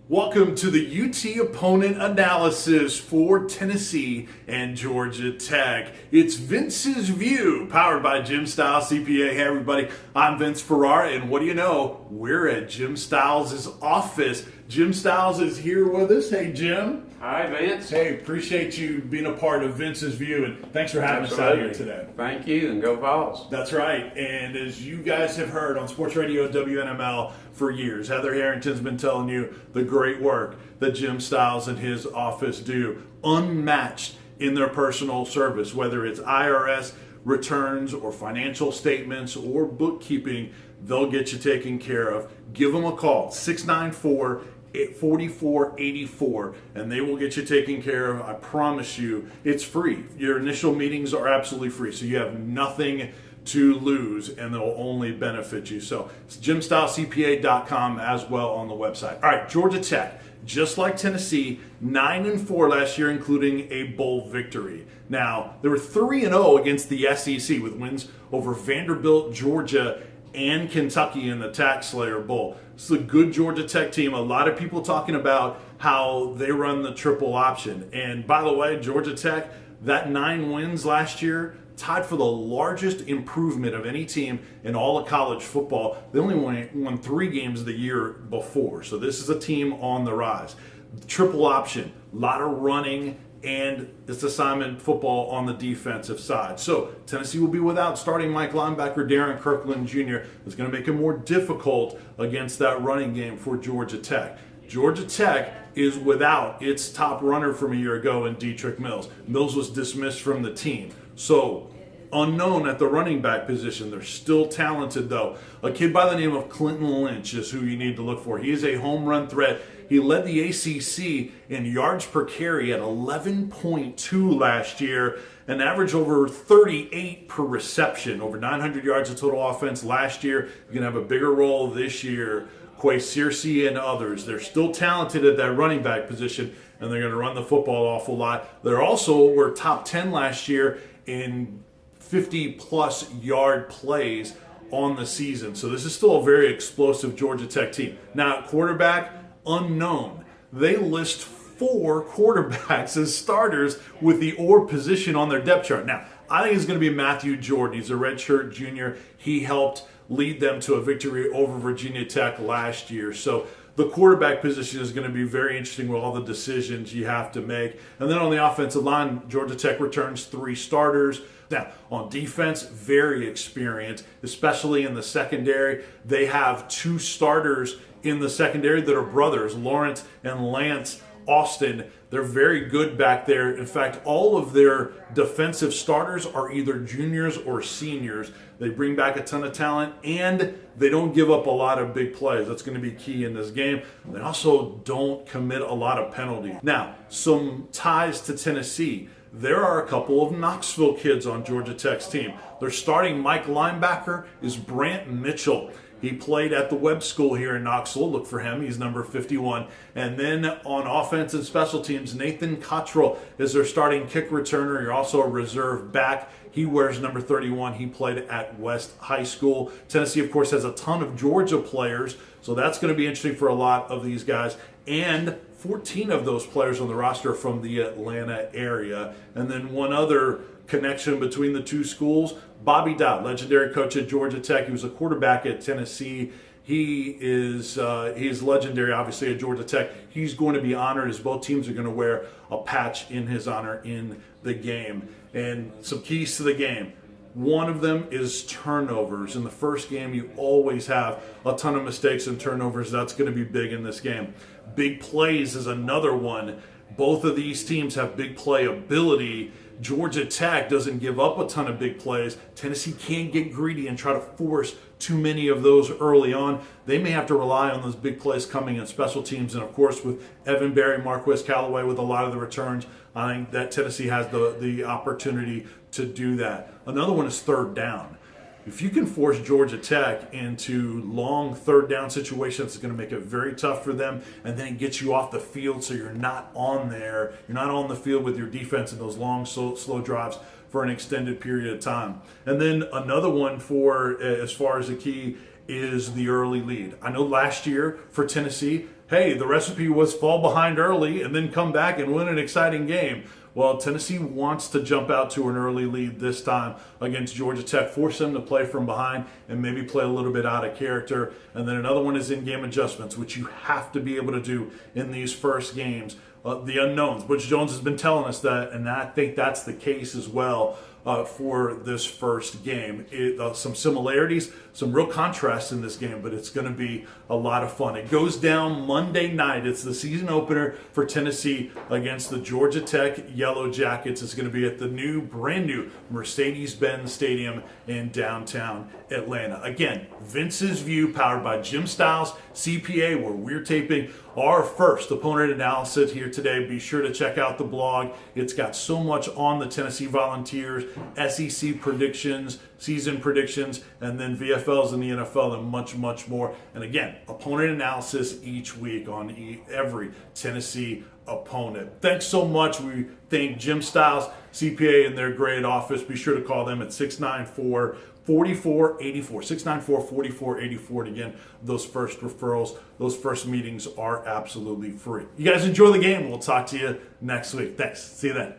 Welcome to the UT opponent analysis for Tennessee and Georgia Tech. It's Vince's View, powered by Jim Stiles, CPA. Hey everybody, I'm Vince Ferrara, and what do you know? We're at Jim Stiles' office. Jim Stiles is here with us. Hey Jim. Hi Vince. Hey, appreciate you being a part of Vince's View, and thanks for having us out here today. Thank you, and go Vols. That's right, and as you guys have heard on Sports Radio WNML for years, Heather Harrington's been telling you the great work that Jim Stiles and his office do, unmatched in their personal service, whether it's IRS returns or financial statements or bookkeeping. They'll get you taken care of. Give them a call, 694-4484, and they will get you taken care of. I promise you, it's free. Your initial meetings are absolutely free, so you have nothing to lose, and they'll only benefit you. So it's jimstylescpa.com as well on the website. All right, Georgia Tech, just like Tennessee, 9-4 last year, including a bowl victory. Now, they were 3-0 against the SEC with wins over Vanderbilt, Georgia, and Kentucky in the Tax Slayer Bowl. It's a good Georgia Tech team. A lot of people talking about how they run the triple option. And by the way, Georgia Tech, that 9 wins last year, tied for the largest improvement of any team in all of college football. They only won 3 games the year before. So this is a team on the rise. Triple option, a lot of running, and it's assignment football on the defensive side. So Tennessee will be without starting Mike linebacker Darren Kirkland Jr. It's going to make it more difficult against that running game for Georgia Tech. Georgia Tech is without its top runner from a year ago in Dietrich Mills. Mills was dismissed from the team. So unknown at the running back position. They're still talented though. A kid by the name of Clinton Lynch is who you need to look for. He is a home run threat. He led the ACC in yards per carry at 11.2 last year, and averaged over 38 per reception, over 900 yards of total offense last year. You're going to have a bigger role this year. Quay Searcy and others. They're still talented at that running back position, and they're going to run the football an awful lot. They're also were top 10 last year in 50-plus yard plays on the season. So this is still a very explosive Georgia Tech team. Now, at quarterback, unknown. They list 4 quarterbacks as starters with the or position on their depth chart. Now, I think it's going to be Matthew Jordan. He's a redshirt junior. He helped lead them to a victory over Virginia Tech last year. So the quarterback position is going to be very interesting with all the decisions you have to make. And then on the offensive line, Georgia Tech returns 3 starters. Now, on defense, very experienced, especially in the secondary. They have 2 starters in the secondary that are brothers, Lawrence and Lance Austin. They're very good back there. In fact, all of their defensive starters are either juniors or seniors. They bring back a ton of talent, and they don't give up a lot of big plays. That's going to be key in this game. They also don't commit a lot of penalties. Now, some ties to Tennessee. There are a couple of Knoxville kids on Georgia Tech's team. Their starting Mike linebacker is Brant Mitchell. He played at the Webb School here in Knoxville. Look for him. He's number 51. And then on offense and special teams, Nathan Cottrell is their starting kick returner. You're also a reserve back. He wears number 31. He played at West High School. Tennessee, of course, has a ton of Georgia players, so that's going to be interesting for a lot of these guys. And 14 of those players on the roster are from the Atlanta area. And then one other connection between the 2 schools, Bobby Dowd, legendary coach at Georgia Tech. He was a quarterback at Tennessee. He is legendary, obviously, at Georgia Tech. He's going to be honored as both teams are going to wear a patch in his honor in the game. And some keys to the game. One of them is turnovers. In the first game, you always have a ton of mistakes and turnovers. That's going to be big in this game. Big plays is another one. Both of these teams have big play ability. Georgia Tech doesn't give up a ton of big plays. Tennessee can't get greedy and try to force too many of those early on. They may have to rely on those big plays coming in special teams. And of course, with Evan Berry, Marquez Callaway with a lot of the returns, I think that Tennessee has the opportunity to do that. Another one is third down. If you can force Georgia Tech into long third down situations, it's going to make it very tough for them, and then it gets you off the field so you're not on there. You're not on the field with your defense in those long, slow drives for an extended period of time. And then another one for as far as the key is the early lead. I know last year for Tennessee, hey, the recipe was fall behind early and then come back and win an exciting game. Well, Tennessee wants to jump out to an early lead this time against Georgia Tech, force them to play from behind and maybe play a little bit out of character. And then another one is in-game adjustments, which you have to be able to do in these first games. The unknowns. Butch Jones has been telling us that, and I think that's the case as well for this first game. Some similarities, some real contrasts in this game, but it's going to be a lot of fun. It goes down Monday night. It's the season opener for Tennessee against the Georgia Tech Yellow Jackets. It's going to be at the brand new Mercedes-Benz Stadium in downtown Atlanta. Again, Vince's View, powered by Jim Stiles, CPA, where we're taping our first opponent analysis here today. Be sure to check out the blog. It's got so much on the Tennessee Volunteers, SEC predictions, season predictions, and then VFLs in the NFL, and much, much more. And again, opponent analysis each week on every Tennessee opponent. Thanks so much. We thank Jim Stiles, CPA, in their great office. Be sure to call them at 694-4484, 694-4484. And again, those first referrals, those first meetings are absolutely free. You guys enjoy the game. We'll talk to you next week. Thanks. See you then.